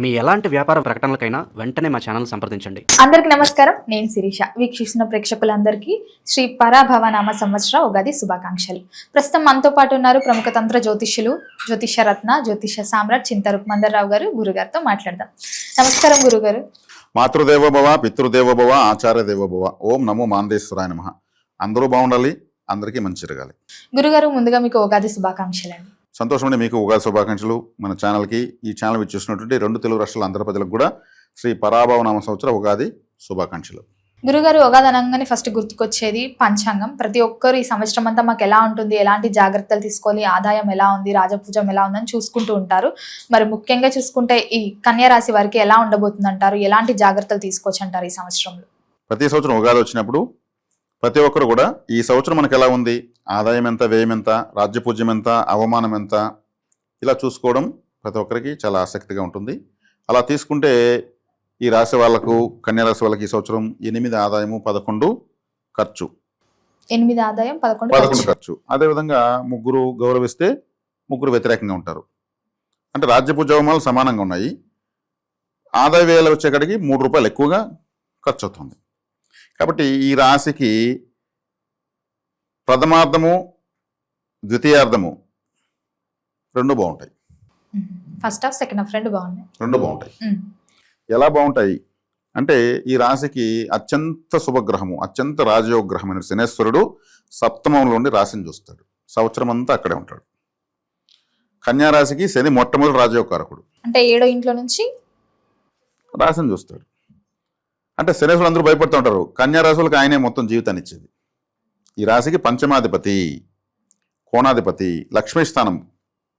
మీ ఎలాంటి వ్యాపార ప్రకటనలకైనా వెంటనే మా ఛానల్ సంప్రదించండి. అందరికి నమస్కారం, నేను శిరీష. వీక్షిస్తున్న ప్రేక్షకులందరికీ శ్రీ పరాభవ నామ సంవత్సర ఉగాది శుభాకాంక్షలు. ప్రస్తుతం మనతో పాటు ఉన్నారు ప్రముఖ తంత్ర జ్యోతిష్యులు, జ్యోతిష రత్న, జ్యోతిష సామ్రాట్ చింతరుప్ మందర్రావు గారు. గురుగారితో మాట్లాడదాం. నమస్కారం గురుగారు. మాతృదేవో భవ, పితృదేవో భవ, ఆచార్య దేవో భవ. ఓం నమో మాందేశ్వరాయ నమః. అందరూ బాగుండాలి, అందరికీ మంచి జరగాలి. గురుగారు, ముందుగా మీకు ఉగాది శుభాకాంక్షలు అండి. సంతోషమండి, మీకు ఉగాది శుభాకాంక్షలు. మన ఛానల్కి, ఈ ఛానల్ చూసినటువంటి 2 తెలుగు రాష్ట్రాల అందరి ప్రజలకు కూడా శ్రీ పరాభవ నామ సంవత్సర ఉగాది శుభాకాంక్షలు. గురుగారు, ఉగాది అనగానే ఫస్ట్ గుర్తుకొచ్చేది పంచాంగం. ప్రతి ఒక్కరు ఈ సంవత్సరం అంతా మాకు ఎలా ఉంటుంది, ఎలాంటి జాగ్రత్తలు తీసుకోవాలి, ఆదాయం ఎలా ఉంది, రాజపూజం ఎలా ఉందని చూసుకుంటూ ఉంటారు. మరి ముఖ్యంగా చూసుకుంటే ఈ కన్యా రాశి వారికి ఎలా ఉండబోతుంది అంటారు? ఎలాంటి జాగ్రత్తలు తీసుకోవచ్చు అంటారు ఈ సంవత్సరంలో? ప్రతి సంవత్సరం ఉగాది వచ్చినప్పుడు ప్రతి ఒక్కరు కూడా ఈ సంవత్సరం మనకు ఎలా ఉంది, ఆదాయం ఎంత, వ్యయం ఎంత, రాజ్యపూజ్యం ఎంత, అవమానం ఎంత, ఇలా చూసుకోవడం ప్రతి ఒక్కరికి చాలా ఆసక్తిగా ఉంటుంది. అలా తీసుకుంటే ఈ రాశి వాళ్లకు, కన్యారాశి వాళ్ళకి ఈ సంవత్సరం 8 ఆదాయము, 11 ఖర్చు. 8 ఆదాయం, 11 ఖర్చు. అదేవిధంగా 3 గౌరవిస్తే 3 వ్యతిరేకంగా ఉంటారు. అంటే రాజ్యపూజ అవమానాలు సమానంగా ఉన్నాయి. ఆదాయ వ్యయాలు వచ్చేకాడికి 3 రూపాయలు ఎక్కువగా ఖర్చు అవుతుంది. కాబట్టి ఈ రాశికి ప్రథమార్థము, ద్వితీయార్థము 2 బాగుంటాయి. ఫస్ట్ హాఫ్, సెకండ్ హాఫ్ 2 బాగున్నాయి. 2 బాగుంటాయి. ఎలా బాగుంటాయి అంటే, ఈ రాశికి అత్యంత శుభగ్రహము, అత్యంత రాజయోగ గ్రహమైన శనేశ్వరుడు సప్తమంలో ఉండి రాశిని చూస్తాడు. సంవత్సరం అంతా అక్కడే ఉంటాడు. కన్యారాశికి శని మొట్టమొదటి రాజయోగ కారకుడు. అంటే 7వ ఇంట్లో నుంచి రాశిని చూస్తాడు. అంటే శనేశ్వరుడు అందరూ భయపడుతూ ఉంటారు. కన్యారాశులకు ఆయనే మొత్తం జీవితాన్ని ఇచ్చేది. ఈ రాశికి పంచమాధిపతి, కోణాధిపతి, లక్ష్మీ స్థానం.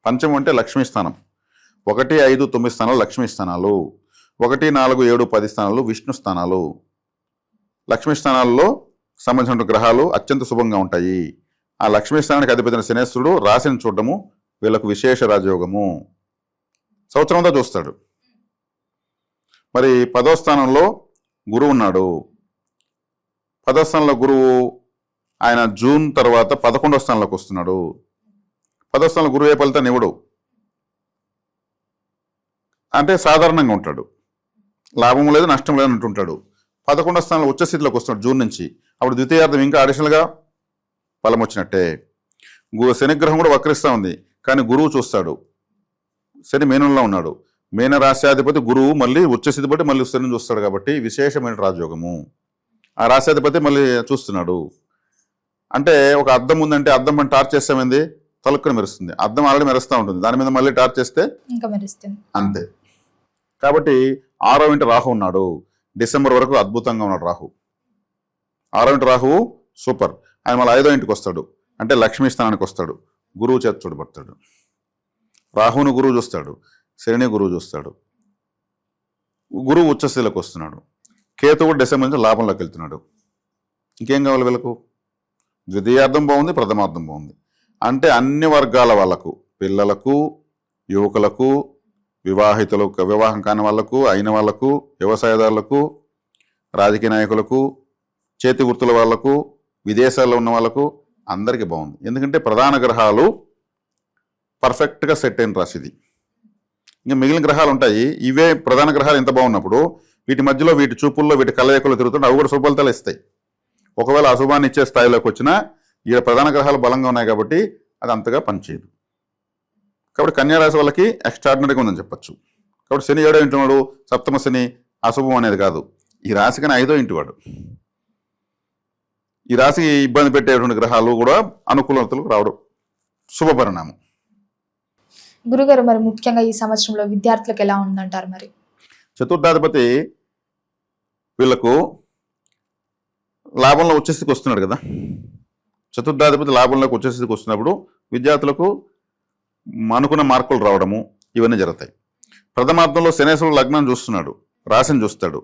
పంచమం అంటే లక్ష్మీ స్థానం. 1, 5, 9 స్థానాలు లక్ష్మీ స్థానాలు. 1, 4, 7, 10 స్థానాలు విష్ణు స్థానాలు. లక్ష్మీ స్థానాల్లో సంబంధించిన గ్రహాలు అత్యంత శుభంగా ఉంటాయి. ఆ లక్ష్మీ స్థానానికి అధిపతి శనేశ్వరుడు రాశిని చూడటము వీళ్ళకు విశేష రాజయోగము. సంవత్సరం అంతా చూస్తాడు. మరి 10వ స్థానంలో గురువు ఉన్నాడు. 10వ స్థానంలో గురువు ఆయన జూన్ తర్వాత 11వ స్థానంలోకి వస్తున్నాడు. 10వ స్థానంలో గురువు ఏ ఫలితాన్ని ఇవ్వడు. అంటే సాధారణంగా ఉంటాడు, లాభం లేదు నష్టం లేదు అంటుంటాడు. 11వ స్థానంలో ఉచ్చ స్థితిలోకి వస్తున్నాడు జూన్ నుంచి. అప్పుడు ద్వితీయార్థం ఇంకా అడిషనల్గా ఫలం వచ్చినట్టే. శనిగ్రహం కూడా వక్రిస్తూ ఉంది, కానీ గురువు చూస్తాడు. శని మీనంలో ఉన్నాడు. మీన రాశ్యాధిపతి గురువు మళ్ళీ ఉచ్చస్థితి బట్టి మళ్ళీ శని చూస్తాడు. కాబట్టి విశేషమైన రాజయోగము. ఆ రాశ్యాధిపతి మళ్ళీ చూస్తున్నాడు. అంటే ఒక అద్దం ఉందంటే అద్దం మనం టార్చ్ చేస్తామైంది తలుక్కుని మెరుస్తుంది. అద్దం ఆల్రెడీ మెరుస్తూ ఉంటుంది, దాని మీద మళ్ళీ టార్చ్ చేస్తే ఇంకా మెరుస్తుంది అంతే. కాబట్టి 6వ ఇంటి రాహు ఉన్నాడు. డిసెంబర్ వరకు అద్భుతంగా ఉన్నాడు రాహు. 6వ ఇంటి రాహువు సూపర్. ఆయన మళ్ళీ 5వ ఇంటికి వస్తాడు, అంటే లక్ష్మీ స్థానానికి వస్తాడు. గురువు చేత చూడబడతాడు. రాహువుని గురువు చూస్తాడు, శని గురువు చూస్తాడు. గురువు ఉచ్చస్థితిలోకి వస్తున్నాడు. కేతు కూడా డిసెంబర్ నుంచి లాభంలోకి వెళ్తున్నాడు. ఇంకేం కావాలి వీళ్ళకు? ద్వితీయార్థం బాగుంది, ప్రథమార్థం బాగుంది. అంటే అన్ని వర్గాల వాళ్ళకు, పిల్లలకు, యువకులకు, వివాహితులకు, వివాహం కాని వాళ్లకు, అయిన వాళ్లకు, వ్యవసాయదారులకు, రాజకీయ నాయకులకు, చేతి గుర్తుల వాళ్లకు, విదేశాల్లో ఉన్న వాళ్ళకు అందరికీ బాగుంది. ఎందుకంటే ప్రధాన గ్రహాలు పర్ఫెక్ట్గా సెట్ అయిన రాశిది. ఇంకా మిగిలిన గ్రహాలు ఉంటాయి, ఇవే ప్రధాన గ్రహాలు ఎంత బాగున్నప్పుడు వీటి మధ్యలో, వీటి చూపుల్లో, వీటి కలయికలు తిరుగుతుంటే అవి కూడా శుభఫలితాలు ఇస్తాయి. ఒకవేళ అశుభాన్ని ఇచ్చే స్థాయిలోకి వచ్చినా ఈ ప్రధాన గ్రహాలు బలంగా ఉన్నాయి కాబట్టి అది అంతగా పనిచేయదు. కాబట్టి కన్యారాశి వాళ్ళకి ఎక్స్ట్రాడినరీగా ఉందని చెప్పచ్చు. కాబట్టి శని 7వ ఇంటి వాడు, సప్తమ శని అశుభం అనేది కాదు. ఈ రాశికని 5వ ఇంటి వాడు. ఈ రాశికి ఇబ్బంది పెట్టేటువంటి గ్రహాలు కూడా అనుకూలతలకు రావడం శుభపరిణామం. గురుగారు, మరి ముఖ్యంగా ఈ సంవత్సరంలో విద్యార్థులకు ఎలా ఉందంటారు? మరి చతుర్థాధిపతి వీళ్లకు లాభంలో ఉచ్చస్థితికి వస్తున్నాడు కదా. చతుర్థాధిపతి లాభంలోకి ఉచ్చస్థితికి వస్తున్నప్పుడు విద్యార్థులకు అనుకున్న మార్కులు రావడము ఇవన్నీ జరుగుతాయి. ప్రథమార్థంలో శనేశ్వరుడు లగ్నం చూస్తున్నాడు, రాశిని చూస్తాడు.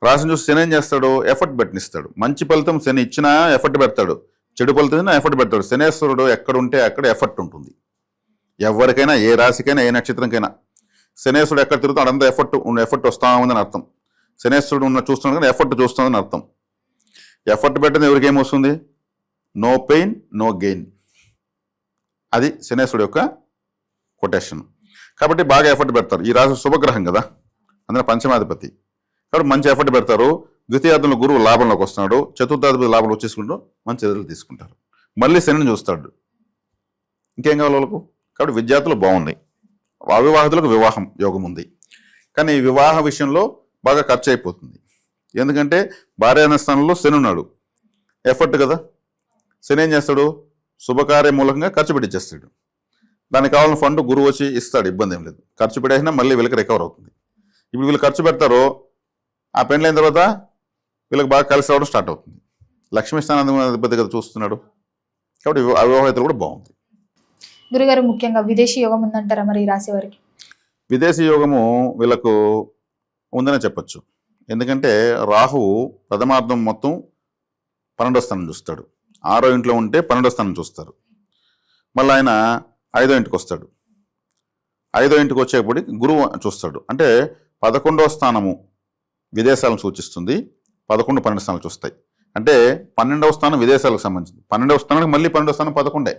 రాశిని చూసి శని ఏం చేస్తాడు? ఎఫర్ట్ పెట్టనిస్తాడు. మంచి ఫలితం శని ఇచ్చినా ఎఫర్ట్ పెడతాడు, చెడు ఫలితం ఎఫర్ట్ పెడతాడు. శనేశ్వరుడు ఎక్కడుంటే అక్కడ ఎఫర్ట్ ఉంటుంది. ఎవరికైనా, ఏ రాశికైనా, ఏ నక్షత్రంకైనా శనేశ్వరుడు ఎక్కడ తిరుగుతాడు అంత ఎఫర్ట్ వస్తూ ఉందని అర్థం. శనేశ్వరుడు చూస్తున్నాడు కానీ ఎఫర్ట్ చూస్తుందని అర్థం. ఎఫర్ట్ పెట్టింది ఎవరికి ఏమొస్తుంది? No pain no gain. అది శనేశ్వరుడు యొక్క కొటేషన్. కాబట్టి బాగా ఎఫర్ట్ పెడతారు. ఈ రాశి శుభగ్రహం కదా, అందులో పంచమాధిపతి. కాబట్టి మంచి ఎఫర్ట్ పెడతారు. ద్వితీయార్థంలో గురువు లాభంలోకి వస్తున్నాడు, చతుర్థాధిపతి లాభంలో వచ్చేసుకుంటూ మంచి రిజల్ట్ తీసుకుంటారు. మళ్ళీ శనిని చూస్తాడు. ఇంకేం కావాలి వాళ్ళకు? కాబట్టి విద్యార్థులు బాగున్నాయి. అవివాహితులకు వివాహం యోగం ఉంది. కానీ ఈ వివాహ విషయంలో బాగా ఖర్చు అయిపోతుంది. ఎందుకంటే భార్యాన స్థానంలో శని ఉన్నాడు, ఎఫర్ట్ కదా. శని ఏం చేస్తాడు? శుభకార్య మూలకంగా ఖర్చు పెట్టించేస్తాడు. దానికి కావాలని ఫండ్ గురువు వచ్చి ఇస్తాడు, ఇబ్బంది ఏం లేదు. ఖర్చు పెట్టేసినా మళ్ళీ వీళ్ళకి రికవర్ అవుతుంది. ఇప్పుడు వీళ్ళు ఖర్చు పెడతారో ఆ పెళ్ళైన తర్వాత వీళ్ళకి బాగా కలిసి రావడం స్టార్ట్ అవుతుంది. లక్ష్మీ స్థానాధిపతి కదా చూస్తున్నాడు. కాబట్టి అవివాహితులు కూడా బాగుంది. గురుగారు ముఖ్యంగా విదేశీ యోగం ఉందంటారా మరి ఈ రాశి వారికి? విదేశీ యోగము వీళ్ళకు ఉందనే చెప్పచ్చు. ఎందుకంటే రాహువు ప్రథమార్థం మొత్తం 12వ స్థానం చూస్తాడు. 6వ ఇంట్లో ఉంటే 12వ స్థానం చూస్తారు. మళ్ళీ ఆయన 5వ ఇంటికి వస్తాడు. 5వ ఇంటికి వచ్చేప్పటికి గురువు చూస్తాడు. అంటే 11వ స్థానము విదేశాలను సూచిస్తుంది. 11, 12 స్థానాలు చూస్తాయి. అంటే 12వ స్థానం విదేశాలకు సంబంధించింది. 12వ స్థానానికి మళ్ళీ 12వ స్థానం 11.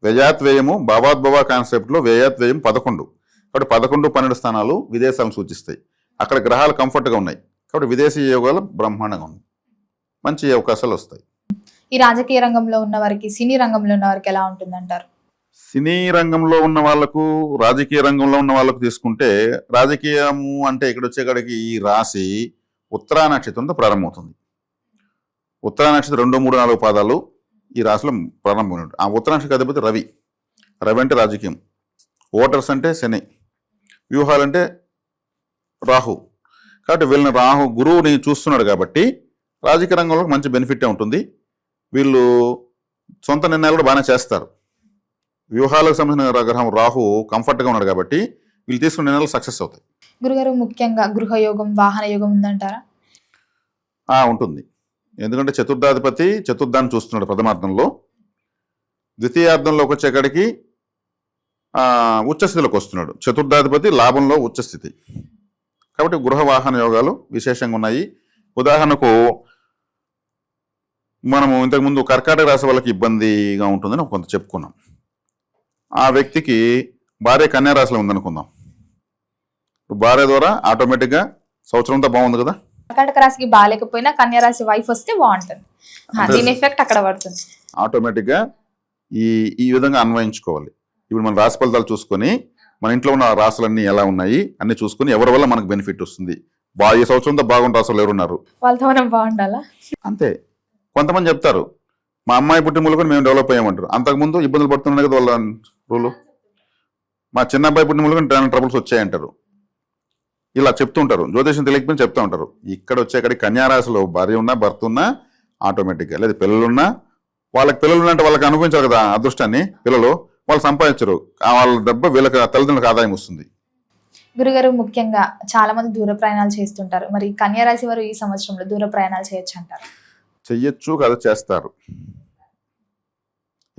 వ్యయాత్ వ్యయము భావాద్భవ కాన్సెప్ట్లో వ్యయాత్ వ్యయం 11. కాబట్టి 11, 12 స్థానాలు విదేశాలను సూచిస్తాయి. అక్కడ గ్రహాలు కంఫర్ట్గా ఉన్నాయి. కాబట్టి విదేశీ యోగాలు బ్రహ్మాండంగా ఉంది. మంచి అవకాశాలు వస్తాయి. ఈ రాజకీయ రంగంలో ఉన్న వారికి, సినీ రంగంలో ఉన్న వారికి ఎలా ఉంటుందంటారు? సినీ రంగంలో ఉన్న వాళ్ళకు, రాజకీయ రంగంలో ఉన్న వాళ్ళకు తీసుకుంటే, రాజకీయము అంటే ఇక్కడ వచ్చేకాడికి ఈ రాశి ఉత్తరా నక్షత్రంతో ప్రారంభమవుతుంది. ఉత్తరా నక్షత్రం 2, 3, 4 పాదాలు ఈ రాశిలో ప్రారంభమైన ఆ ఉత్తర నక్షత్ర అధిపతి రవి. రవి అంటే రాజకీయం, ఓటర్స్ అంటే శని, వ్యూహాలంటే రాహు. కాబట్టి వీళ్ళని గురువుని చూస్తున్నాడు కాబట్టి రాజకీయ రంగంలో మంచి బెనిఫిటే ఉంటుంది. వీళ్ళు సొంత నిర్ణయాలు కూడా బాగానే చేస్తారు. వ్యూహాలకు సంబంధించిన గ్రహం రాహు కంఫర్ట్గా ఉన్నాడు కాబట్టి వీళ్ళు తీసుకున్న నిర్ణయాలు సక్సెస్ అవుతాయి. గురుగారు ముఖ్యంగా గృహయోగం, వాహన యోగం ఉందంటారా? ఉంటుంది. ఎందుకంటే చతుర్థాధిపతి చతుర్థాన్ని చూస్తున్నాడు ప్రథమార్థంలో. ద్వితీయార్థంలోకి వచ్చేకాడికి ఉచ్చస్థితిలోకి వస్తున్నాడు. చతుర్థాధిపతి లాభంలో ఉచ్చస్థితి. కాబట్టి గృహ వాహన యోగాలు విశేషంగా ఉన్నాయి. ఉదాహరణకు మనము ఇంతకుముందు కర్కాటక రాశి వాళ్ళకి ఇబ్బందిగా ఉంటుందని కొంత చెప్పుకున్నాం. ఆ వ్యక్తికి భార్య కన్యా రాశిలో ఉందనుకుందాం. భార్య ద్వారా ఆటోమేటిక్గా సంవత్సరం అంతా బాగుంది కదా. కర్కాటక రాశికి బాగాలేకపోయినా కన్యా రాశి వైఫ్ వస్తే బాగుంటుంది. దీని ఎఫెక్ట్ అక్కడ పడుతుంది. ఆటోమేటిక్గా ఈ విధంగా అన్వయించుకోవాలి. ఇప్పుడు మన రాశి ఫలితాలు చూసుకొని మన ఇంట్లో ఉన్న రాశులన్నీ ఎలా ఉన్నాయి అన్ని చూసుకొని ఎవరి వల్ల మనకు బెనిఫిట్ వస్తుంది. ఈ సంవత్సరంతో బాగుంటే రాశులు ఎవరున్నారు, వాళ్ళతో మనం బాగుండాలా? అంతే. కొంతమంది చెప్తారు మా అమ్మాయి పుట్టిన మూలకొని మేము డెవలప్ అయ్యామంటారు. అంతకుముందు ఇబ్బందులు పడుతున్నాయి కదా వాళ్ళ రూలు. మా చిన్న అబ్బాయి పుట్టిన మూలకొని ట్రబుల్స్ వచ్చాయంటారు. ఇలా చెప్తుంటారు. జ్యోతిషం తెలియకపోయినా చెప్తూ ఉంటారు. ఇక్కడ వచ్చేక్కడికి కన్యారాశిలో భార్య ఉన్నా భర్త ఉన్నా ఆటోమేటిక్గా, లేదా పిల్లలున్నా వాళ్ళకి పిల్లలు ఉన్నట్టు వాళ్ళకి అనుభవించారు కదా అదృష్టాన్ని. పిల్లలు వాళ్ళు సంపాదించరు, వాళ్ళ డబ్బు వీళ్ళకి తల్లిదండ్రులకు ఆదాయం వస్తుంది. గురుగారు ముఖ్యంగా చాలా మంది దూర ప్రయాణాలు చేస్తుంటారు. మరి కన్యా రాశి వారు ఈ సంవత్సరంలో దూర ప్రయాణాలు చేయొచ్చు అంటారు? చెయ్యొచ్చు కదా, చేస్తారు.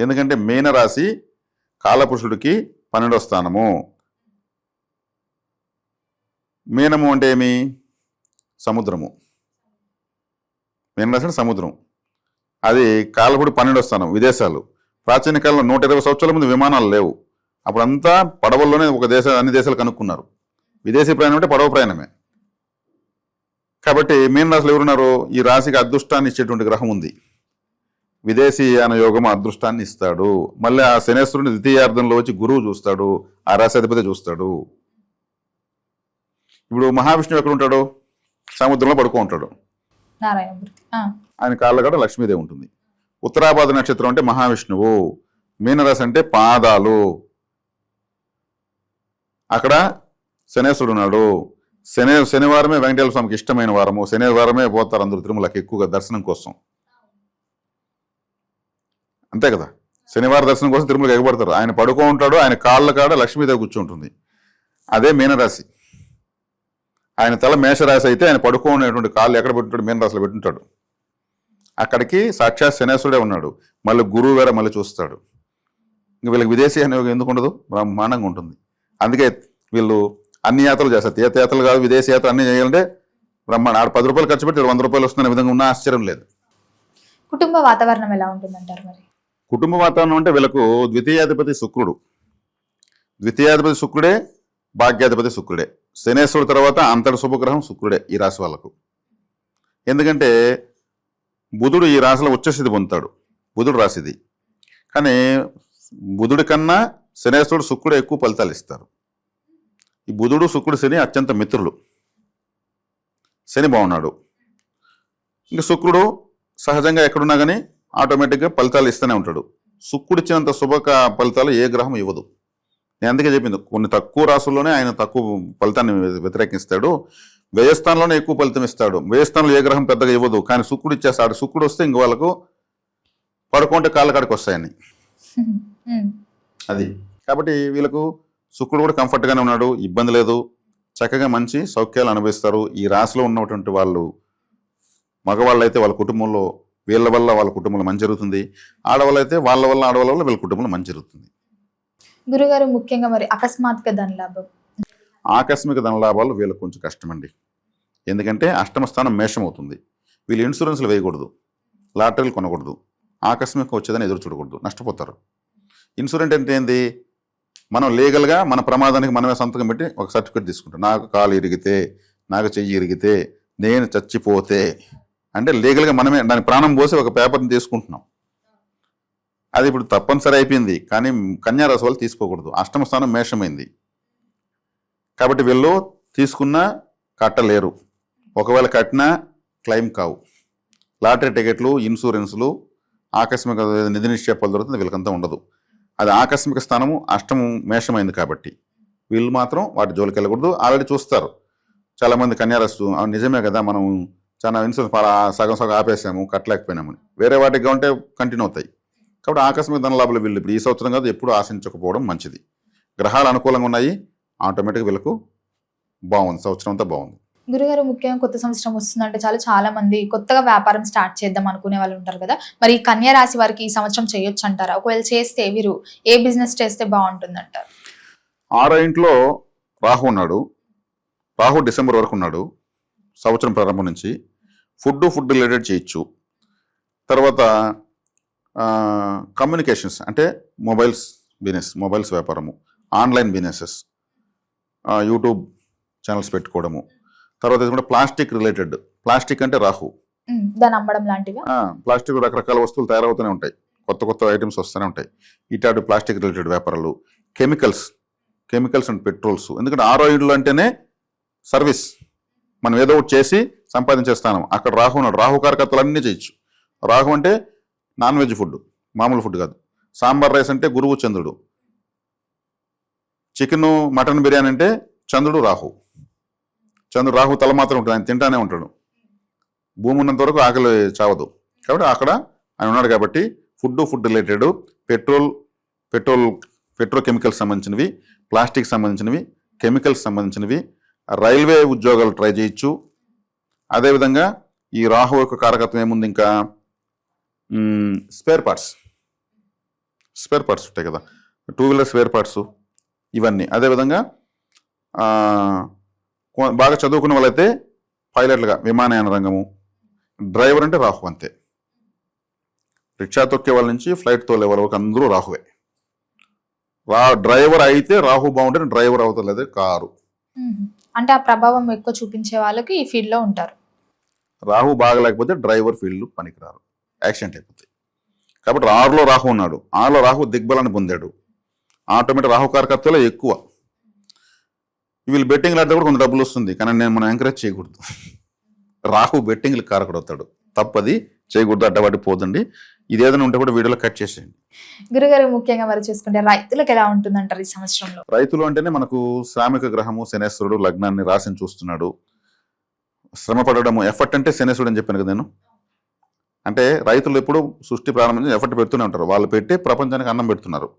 ఎందుకంటే మీనరాశి కాలపురుషుడికి 12వ స్థానము. మీనము అంటే ఏమి? సముద్రము. మీనరాశి అంటే సముద్రం. అది కాలపుడు 12వ స్థానం విదేశాలు. ప్రాచీన కాలంలో 120 సంవత్సరాల ముందు విమానాలు లేవు. అప్పుడంతా పడవల్లోనే అన్ని దేశాలు కనుక్కున్నారు. విదేశీ ప్రయాణం అంటే పడవ ప్రయాణమే. కాబట్టి మీన రాశిలో ఎవరున్నారు? ఈ రాశికి అదృష్టాన్ని ఇచ్చేటువంటి గ్రహం ఉంది. విదేశీయాన యోగం అదృష్టాన్ని ఇస్తాడు. మళ్ళీ ఆ శనేశ్వరుని ద్వితీయార్థంలో వచ్చి గురువు చూస్తాడు, ఆ రాశి అధిపతి చూస్తాడు. ఇప్పుడు మహావిష్ణువు ఎక్కడ ఉంటాడు? సముద్రంలో పడుకో ఉంటాడు. నారాయణమూర్తి. ఆయన కాళ్ళ కూడా లక్ష్మీదేవి ఉంటుంది. ఉత్తరాభాద్ర నక్షత్రం అంటే మహావిష్ణువు. మీనరాశి అంటే పాదాలు. అక్కడ శనేశ్వరుడు ఉన్నాడు. శనివారమే వెంకటేశ్వర స్వామికి ఇష్టమైన వారము. శనివారమే పోతారు అందరూ తిరుమలకి ఎక్కువగా దర్శనం కోసం. అంతే కదా, శనివారం దర్శనం కోసం తిరుమలకి ఎగబడతారు. ఆయన పడుకో ఉంటాడు, ఆయన కాళ్ళ కాడ లక్ష్మీదేవి కూర్చుంటుంది. అదే మీనరాశి. ఆయన తల మేషరాశి అయితే ఆయన పడుకో ఉండేటువంటి కాళ్ళు ఎక్కడ పెట్టుంటాడు? మీనరాశిలో పెట్టుంటాడు. అక్కడికి సాక్షాత్ శనేశ్వరుడే ఉన్నాడు. మళ్ళీ గురువు వేరే మళ్ళీ చూస్తాడు. ఇంక వీళ్ళకి విదేశీ యోగం ఎందుకు ఉండదు? బ్రహ్మాండంగా ఉంటుంది. అందుకే వీళ్ళు అన్ని యాత్రలు చేస్తారు. తీర్థయాత్రలు కాదు, విదేశీ యాత్రలు అన్ని చేయాలంటే బ్రహ్మాండ. 10 రూపాయలు ఖర్చు పెట్టి 100 రూపాయలు వస్తున్న విధంగా ఉన్న ఆశ్చర్యం లేదు. కుటుంబ వాతావరణం ఎలా ఉంటుందంటారు మరి? కుటుంబ వాతావరణం అంటే వీళ్ళకు ద్వితీయాధిపతి శుక్రుడు. ద్వితీయాధిపతి శుక్రుడే, భాగ్యాధిపతి శుక్రుడే. శనేశ్వరుడు తర్వాత అంతటి శుభగ్రహం శుక్రుడే ఈ రాశి వాళ్ళకు. ఎందుకంటే బుధుడు ఈ రాశిలో ఉచ్చస్థితి పొందుతాడు, బుధుడు రాశిది. కానీ బుధుడి కన్నా శనేశ్వరుడు శుక్రుడు ఎక్కువ ఫలితాలు ఇస్తారు. ఈ బుధుడు శుక్రుడు శని అత్యంత మిత్రులు. శని బాగున్నాడు, ఇంకా శుక్రుడు సహజంగా ఎక్కడున్నా కానీ ఆటోమేటిక్గా ఫలితాలు ఇస్తూనే ఉంటాడు. శుక్రుడు ఇచ్చినంత ఫలితాలు ఏ గ్రహం ఇవ్వదు. నేను అందుకే చెప్పింది, కొన్ని తక్కువ రాసుల్లోనే ఆయన తక్కువ ఫలితాన్ని వ్యతిరేకిస్తాడు, వ్యయస్థానంలోనే ఎక్కువ ఫలితం ఇస్తాడు. వ్యయస్థానంలో ఏ గ్రహం పెద్దగా ఇవ్వదు, కానీ శుక్రుడు ఇచ్చేస్తాడు. శుక్రుడు వస్తే ఇంక వాళ్ళకు పడుకుంటే కాళ్ళ కాడికి వస్తాయని అది. కాబట్టి వీళ్ళకు శుక్రుడు కూడా కంఫర్ట్గానే ఉన్నాడు, ఇబ్బంది లేదు, చక్కగా మంచి సౌఖ్యాలు అనుభవిస్తారు. ఈ రాశిలో ఉన్నటువంటి వాళ్ళు మగవాళ్ళు అయితే వాళ్ళ కుటుంబంలో వీళ్ళ వల్ల వాళ్ళ కుటుంబంలో మంచి జరుగుతుంది, ఆడవాళ్ళు అయితే వాళ్ళ వల్ల ఆడవాళ్ళ వల్ల వీళ్ళ కుటుంబంలో మంచి జరుగుతుంది. గురుగారు ముఖ్యంగా మరి అకస్మాత్తుగా ధనలాభం, ఆకస్మిక ధనలాభాలు వీళ్ళకి కొంచెం కష్టమండి. ఎందుకంటే అష్టమ స్థానం మేషం అవుతుంది. వీళ్ళు ఇన్సూరెన్స్లు వేయకూడదు, లాటరీలు కొనకూడదు, ఆకస్మికంగా వచ్చేదని ఎదురు చూడకూడదు, నష్టపోతారు. ఇన్సూరెన్స్ అంటే ఏంది, మనం లీగల్గా మన ప్రమాదానికి మనమే సంతకం పెట్టి ఒక సర్టిఫికేట్ తీసుకుంటాం. నాకు కాలు ఇరిగితే, నాకు చెయ్యి ఇరిగితే, నేను చచ్చిపోతే అంటే లీగల్గా మనమే దాని ప్రాణం పోసి ఒక పేపర్ని తీసుకుంటున్నాం. అది ఇప్పుడు తప్పనిసరి అయిపోయింది, కానీ కన్యారాశి వాళ్ళు తీసుకోకూడదు. అష్టమ స్థానం మేషమైంది కాబట్టి వీళ్ళు తీసుకున్నా కట్టలేరు, ఒకవేళ కట్టినా క్లెయిమ్ కావు. లాటరీ టికెట్లు, ఇన్సూరెన్సులు, ఆకస్మిక నిధి నిక్షేపాలు దొరుకుతుంది, వీళ్ళకంతా ఉండదు. అది ఆకస్మిక స్థానము అష్టమం మేషమైంది కాబట్టి వీళ్ళు మాత్రం వాటి జోలికి వెళ్ళకూడదు. ఆల్రెడీ చూస్తారు చాలామంది కన్యారాశి, నిజమే కదా మనం చాలా ఇన్సూరెన్స్ సగం సగం ఆపేసాము కట్టలేకపోయినామని, వేరే వాటికి ఉంటే కంటిన్యూ అవుతాయి. కాబట్టి ఆకస్మిక ధనలాభాలు వీళ్ళు ఇప్పుడు ఈ సంవత్సరం కాదు ఎప్పుడు ఆశించకపోవడం మంచిది. గ్రహాలు అనుకూలంగా ఉన్నాయి, ఆటోమేటిక్గా వీళ్ళకు బాగుంది, సంవత్సరం అంతా బాగుంది. గురుగారు ముఖ్యంగా కొత్త సంవత్సరం వస్తుందంటే చాలా మంది కొత్తగా వ్యాపారం స్టార్ట్ చేద్దాం అనుకునే వాళ్ళు ఉంటారు కదా, మరి ఈ కన్యా రాశి వారికి ఈ సంవత్సరం చేయొచ్చు అంటారా? ఒకవేళ చేస్తే వీరు ఏ బిజినెస్ చేస్తే బాగుంటుంది అంటారు? 6వ ఇంట్లో రాహు ఉన్నాడు, రాహు డిసెంబర్ వరకు ఉన్నాడు సంవత్సరం ప్రారంభం నుంచి. ఫుడ్ రిలేటెడ్ చేయొచ్చు. తర్వాత కమ్యూనికేషన్స్ అంటే మొబైల్స్ వ్యాపారము, ఆన్లైన్ బిజినెసెస్, యూట్యూబ్ ఛానల్స్ పెట్టుకోవడము. తర్వాత కూడా ప్లాస్టిక్ రిలేటెడ్, ప్లాస్టిక్ అంటే రాహు, దాన్ని అమ్మడం లాంటివి. ప్లాస్టిక్ రకరకాల వస్తువులు తయారవుతూనే ఉంటాయి, కొత్త ఐటమ్స్ వస్తూనే ఉంటాయి. ఇట్లాంటి ప్లాస్టిక్ రిలేటెడ్ వ్యాపారాలు, కెమికల్స్ అండ్ పెట్రోల్స్. ఎందుకంటే 6వ ఇంట్లో అంటేనే సర్వీస్, మనం ఏదో ఒకటి చేసి సంపాదించేస్తాను. అక్కడ రాహు ఉన్నాడు, రాహు కారకత్వాలు అన్నీ చేయొచ్చు. రాహు అంటే నాన్ వెజ్ ఫుడ్, మామూలు ఫుడ్ కాదు. సాంబార్ రైస్ అంటే గురువు చంద్రుడు, చికెన్ మటన్ బిర్యానీ అంటే చంద్రుడు రాహు. చంద్రుడు రాహు తల మాత్రం ఉంటుంది, ఆయన తింటానే ఉంటాడు, భూమి ఉన్నంత వరకు ఆకలి చావదు. కాబట్టి అక్కడ ఆయన ఉన్నాడు. కాబట్టి ఫుడ్ రిలేటెడ్, పెట్రోకెమికల్స్ సంబంధించినవి, ప్లాస్టిక్ సంబంధించినవి, కెమికల్స్ సంబంధించినవి, రైల్వే ఉద్యోగాలు ట్రై చేయొచ్చు. అదేవిధంగా ఈ రాహు యొక్క కారకత్వం ఏముంది, ఇంకా స్పేర్ పార్ట్స్ ఉంటాయి కదా, 2 వీలర్ స్పేర్ పార్ట్స్, ఇవన్నీ. అదేవిధంగా బాగా చదువుకున్న వాళ్ళైతే పైలట్లుగా విమానయాన రంగము, డ్రైవర్ అంటే రాహు అంతే. రిక్షా తొక్కే వాళ్ళ నుంచి ఫ్లైట్ తోలే వాళ్ళ వరకు అందరూ రాహువే. డ్రైవర్ అయితే రాహు బాగుంటే డ్రైవర్ అవుతలేదు కారు. అంటే ఆ ప్రభావం ఎక్కువ చూపించే వాళ్ళకి ఈ ఫీల్డ్ లో ఉంటారు. రాహు బాగలేకపోతే డ్రైవర్ ఫీల్డ్ పనికిరారు, యాక్సిడెంట్ అయిపోతాయి. కాబట్టి 6లో రాహు ఉన్నాడు, 6లో రాహు దిగ్బలాన్ని పొందాడు. ఆటోమేటిక్ రాహు కారకత్వంలో ఎక్కువ. వీళ్ళు బెట్టింగ్లు ఆడితే కూడా కొంత డబ్బులు వస్తుంది, కానీ మనం ఎంకరేజ్ చేయకూడదు. రాహు బెట్టింగ్లు కారకుడు అవుతాడు, తప్పది చేయకూడదు, అడ్డబడి పోదండి. ఇది ఏదైనా ఉంటే కూడా వీడియోలో కట్ చేసేయండి. గురుగారు ముఖ్యంగా మరి చూసుకుంటే రైతులకు ఎలా ఉంటుందంటారు ఈ సంవత్సరంలో? రైతులు అంటేనే మనకు శ్రామిక గ్రహము శనేశ్వరుడు లగ్నాన్ని రాశిని చూస్తున్నాడు. శ్రమ పడడము, ఎఫర్ట్ అంటే శనేశ్వరుడు అని చెప్పాను కదా నేను. అంటే రైతులు ఎప్పుడు సృష్టి ప్రారంభించి ఎఫర్ట్ పెడుతూనే ఉంటారు, వాళ్ళు పెట్టి ప్రపంచానికి అన్నం పెడుతున్నారు.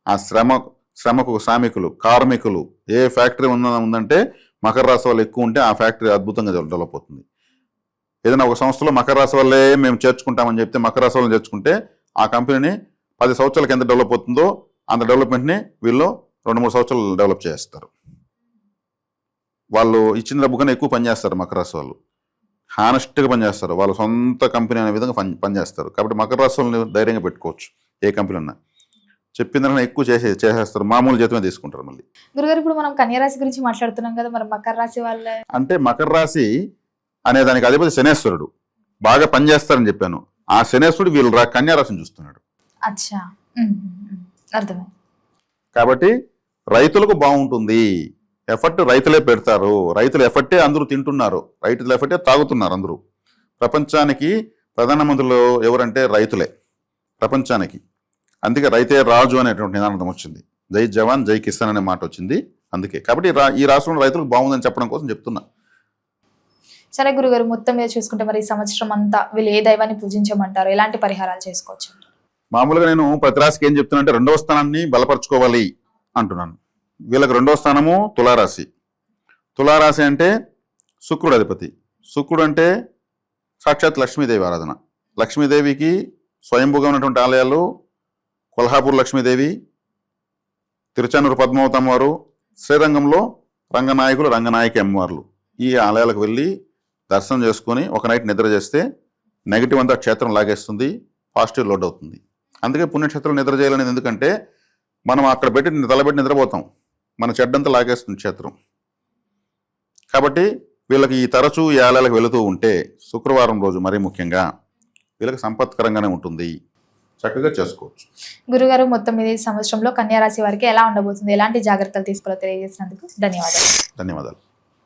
ఆ శ్రమకు శ్రామికులు, కార్మికులు, ఏ ఫ్యాక్టరీ ఉందంటే మకర రాశి వాళ్ళు ఎక్కువ ఉంటే ఆ ఫ్యాక్టరీ అద్భుతంగా డెవలప్ అవుతుంది. ఏదైనా ఒక సంస్థలో మకర రాశి వాళ్ళే మేము చేర్చుకుంటామని చెప్తే, మకర రాశి వాళ్ళని చేర్చుకుంటే ఆ కంపెనీని 10 సంవత్సరాలకి ఎంత డెవలప్ అవుతుందో అంత డెవలప్మెంట్ని వీళ్ళు 2-3 సంవత్సరాలు డెవలప్ చేస్తారు. వాళ్ళు ఇచ్చిన డబ్బు కన్నా ఎక్కువ పనిచేస్తారు మకర రాశి వాళ్ళు, హానెస్ట్గా పనిచేస్తారు, వాళ్ళ సొంత కంపెనీ అనే విధంగా పనిచేస్తారు. కాబట్టి మకర రాశి వాళ్ళని ధైర్యంగా పెట్టుకోవచ్చు, ఏ కంపెనీ ఉన్నా. చెప్పిన దానికన్నా ఎక్కువ చేసేస్తారు, మామూలు జీతమే తీసుకుంటారు మళ్ళీ. గురుగారు ఇప్పుడు మనం కన్యా రాశి గురించి మాట్లాడుతున్నాం కదా, మరి మకర రాశి వాళ్ళ అంటే మకర రాశి అనే దానికి అధిపతి శనేశ్వరుడు, బాగా పనిచేస్తారని చెప్పాను. ఆ శనేశ్వరుడు వీళ్ళు కన్యా రాశిని చూస్తున్నాడు. అచ్చా, అర్థమైంది. కాబట్టి రైతులకు బాగుంటుంది. ఎఫర్ట్ రైతులే పెడతారు, రైతుల ఎఫర్టే అందరూ తింటున్నారు, రైతుల ఎఫర్టే తాగుతున్నారు అందరూ. ప్రపంచానికి ప్రధానమంత్రులు ఎవరంటే రైతులే ప్రపంచానికి. అందుకే రైతే రాజు అనేటువంటి నినాదం వచ్చింది. జై జవాన్ జై కిసాన్ అనే మాట వచ్చింది అందుకే. కాబట్టి ఈ రాష్ట్రంలో రైతులకు బాగుందని చెప్పడం కోసం చెప్తున్నా. సరే గురుగారు, మొత్తం మీద చూసుకుంటే మరి ఈ సంవత్సరం అంతా వీళ్ళు ఏ దైవాన్ని పూజించమంటారు, ఎలాంటి పరిహారాలు చేసుకోవచ్చు? మామూలుగా నేను ప్రతి రాశికి ఏం చెప్తున్నా అంటే 2వ స్థానాన్ని బలపరచుకోవాలి అంటున్నాను. వీళ్ళకి 2వ స్థానము తులారాశి. తులారాశి అంటే శుక్రుడు అధిపతి. శుక్రుడు అంటే సాక్షాత్ లక్ష్మీదేవి ఆరాధన. లక్ష్మీదేవికి స్వయంభూగా ఉన్నటువంటి ఆలయాలు కొల్హాపూర్ లక్ష్మీదేవి, తిరుచానూరు పద్మావతి అమ్మవారు, శ్రీరంగంలో రంగనాయకులు రంగనాయకి అమ్మవార్లు. ఈ ఆలయాలకు వెళ్ళి దర్శనం చేసుకొని ఒక నైట్ నిద్ర చేస్తే నెగిటివ్ అంతా క్షేత్రం లాగేస్తుంది, పాజిటివ్ లోడ్ అవుతుంది. అందుకే పుణ్యక్షేత్రం నిద్ర చేయాలనేది. ఎందుకంటే మనం అక్కడ పెట్టి తలబెట్టి నిద్రపోతాం, మన చెడ్డంతా లాగేస్తుంది క్షేత్రం. కాబట్టి వీళ్ళకి ఈ తరచూ ఈ ఆలయాలకు వెళుతూ ఉంటే శుక్రవారం రోజు మరీ ముఖ్యంగా వీళ్ళకి సంపత్కరంగానే ఉంటుంది, చక్కగా చేసుకోవచ్చు. గురుగారు, మొత్తం మీద ఈ సంవత్సరంలో కన్యా రాశి వారికి ఎలా ఉండబోతుంది, ఎలాంటి జాగ్రత్తలు తీసుకోవాలో తెలియజేసినందుకు ధన్యవాదాలు. ధన్యవాదాలు.